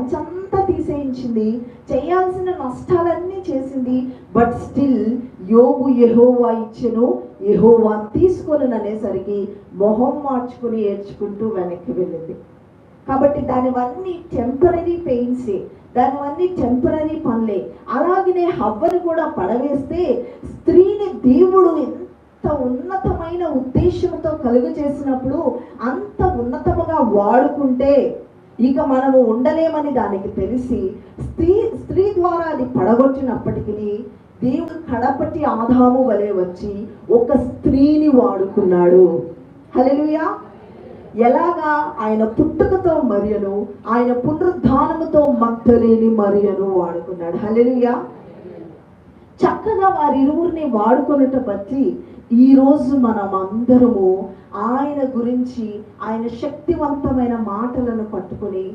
పంచంతా తీసేయించింది, చేయాల్సిన నష్టాలన్నీ చేసింది. But still యోబు యెహోవా ఇచ్చెను, యెహోవా తీసుకొని అనేసరికి మొహం మార్చుకుని ఏడ్చుకుంటూ వెనక్కి వెళ్ళింది. కాబట్టి దానివన్నీ టెంపరీ పెయిన్సే, దానివన్నీ టెంపరీ పనులే. అలాగనే హవ్వను కూడా పడవేస్తే స్త్రీని దేవుడు ఎంత ఉన్నతమైన ఉద్దేశంతో కలుగు చేసినప్పుడు అంత ఉన్నతముగా వాడుకుంటే ఇక మనము ఉండలేమని దానికి తెలిసి స్త్రీ ద్వారా అది పడగొట్టినప్పటికీ దేవుడు కడపటి ఆదాము వలె వచ్చి ఒక స్త్రీని వాడుకున్నాడు. హల్లెలూయా. ఎలాగా? ఆయన పుట్టుకతో మరియను, ఆయన పునరుద్ధానముతో మగ్దలేని మరియను వాడుకున్నాడు. హల్లెలూయా. చక్కగా వారిరువురిని వాడుకొనుట బట్టి ఈరోజు మనం అందరము ఆయన గురించి, ఆయన శక్తివంతమైన మాటలను పట్టుకొని